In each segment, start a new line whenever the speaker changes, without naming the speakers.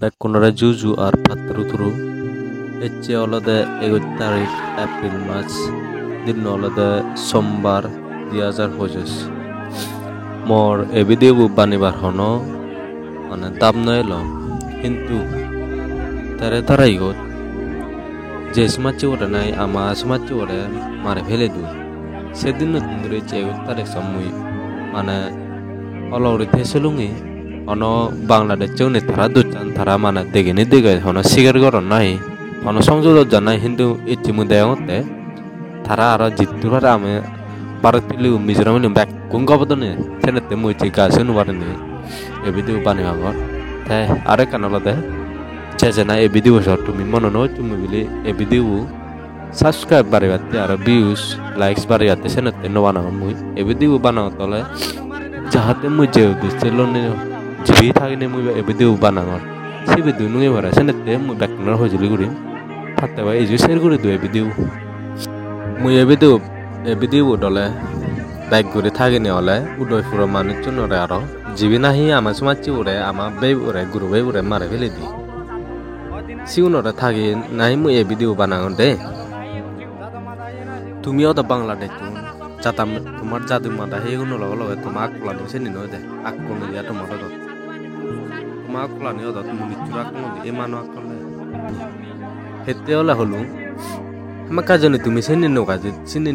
Bekunore juju ar patruturu ecce olode 11 tarik April মাস din olode sombar 2025 mor ebidebu banibar hono মানে দাম নইলো কিন্তু তারে তারাইগত যে সমাজে ওরে নাই আমা সমাজে ওরে মারে ফেলে দু সেদিন নতুন ধরে চেয়ে তারে সমুই মানে অলরে থেসলুঙি অন বাংলাদেশ চৌনে তারা দুচান তারা মানে দেগেনি দেগে হন সিগার গরন নাই হন সংযোগ জানাই কিন্তু ইতিমধ্যে তারা আর জিতুবার আমি ভারতীয় মিজোরাম ব্যাক কুঙ্গবদনে সেনেতে মুইটি গাছে নুবারনি এ ভিডিও বানিবাগর তাই আরে কানলদে চেজেনা এ ভিডিও সর তুমি মনে নয় তুমি বলি এ ভিডিও সাবস্ক্রাইব বাড়িবাতে আর ভিউজ লাইকস বাড়িবাতে সেনেতে নবানাও মুই এ ভিডিও বানাও তলে যাহাতে মুই যে উদ্দেশ্য লনে জিবি থাকিনে মুই এ ভিডিও বানাঙর সে ভিডিও নুয়ে বারা সেনেতে মুই ব্যাকনার হজলি করিম থাকতে ভাই এই যে শেয়ার করে দিও এ ভিডিও মুই এ ভিডিও দলে বাইক করে থাকিনে হলে উদয়পুর মানুষ জনরে আরো জিবি নাহি আমার সমাজে উড়ে আমার বে উড়ে গুরু বে উড়ে মারে ফেলে দি সিউনরে থাকি নাই মুই এ ভিডিও বানাঙর দে তুমিও তো বাংলাদেশ যাতাম তোমার জাদু মাদা সেইগুলো লগে লগে তোমার আকলানি চেনি নয় দে আকল দিয়া তোমার তোমার আকলানি তুমি নিচুর আকল এ মানুষ আকলে সেতে হলে হলো আমার কাজনে তুমি চেনি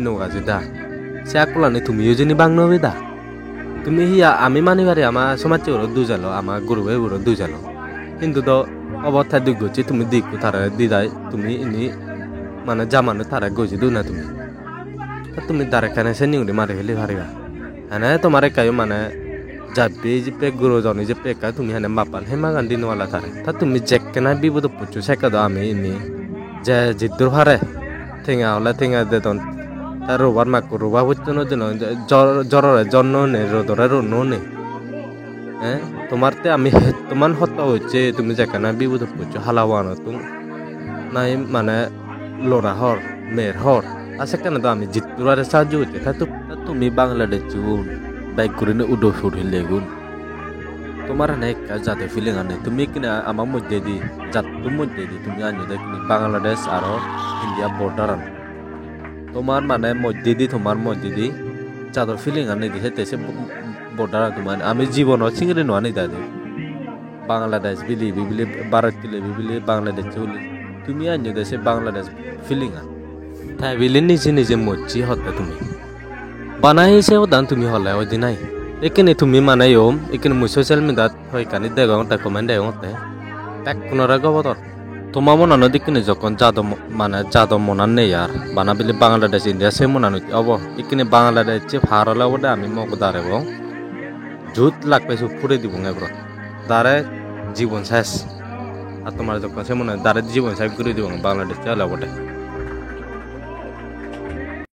নৌকাজে দা সে আকলানি তুমিও যদি বাং নবে দা তুমি হিয়া আমি মানিবারে আমার সমাজে ওর দুজালো আমার গরুবে ওর দুজালো কিন্তু তো অবস্থায় দুঃখ হচ্ছে তুমি দিকু তারা দিদাই তুমি ইনি মানে জামানো তারা গজি দু না তুমি দারেখানে সে নিউরি মারি ফেলি ভারিবা হ্যাঁ তোমার কাই মানে যাবি যে পেক গুরু জনি যে পেকা তুমি হ্যাঁ মাপান হেমা গান্ধী নোয়ালা থারে তা তুমি জেকে না বিপদ পুচু সেকা দো আমি ইনি যে জিদ্দুর ভারে ঠেঙা হলে ঠেঙা দে তন তার রোবার মাকু রোবা হচ্ছে না যেন জ্বরের জন্য নে রোদরে রোনো নে হ্যাঁ তোমার তে আমি তোমার হত্যা হচ্ছে তুমি জেকে না বিপদ পুচু হালাওয়ানো তুমি নাই মানে লোরা হর মেয়ের হর আছে কেন তো আমি জিতুরারে সাহায্য হইতে তুমি বাংলাদেশ চুন বাইক করে উদয়পুর হিলে গুণ তোমার অনেক যাতে ফিলিং আনে তুমি কিনা আমার মধ্যে দি জাতুর মধ্যে দি তুমি আনি দেখি বাংলাদেশ আর ইন্ডিয়া বর্ডার তোমার মানে মধ্যে দি যাদের ফিলিং আনে দি হেতেছে বর্ডার তোমার আমি জীবন চিংড়ি নোয়ানি দাদি বাংলাদেশ বিলি ভারত বিলি বাংলাদেশ চলি তুমি আনি দেশে বাংলাদেশ ফিলিং আন তাই বিলি নিজে মজ্জি হতে তুমি বানাইছে দান তুমি হলে ওই দিন নাই এখানে তুমি মানে এখানে মুই সোশ্যাল মিডিয়াত হয় কানি দেগাও তা কমেন্ট দেগাও তে তাক কোনরা গবতর তোমার মনানো দিকনে যখন জাদম মনান নেই আর বানা বিলি বাংলাদেশ ইন্ডিয়া সে মনানো অব এখানে বাংলাদেশ যে ভারলা ওটা আমি মগ দাঁড়াব জুত লাগবে ফুরে দিব এবার দাঁড়ে জীবন শেষ আর তোমার যখন সে মনে দাঁড়ে জীবন শেষ করে দিব বাংলাদেশ চালা ওটা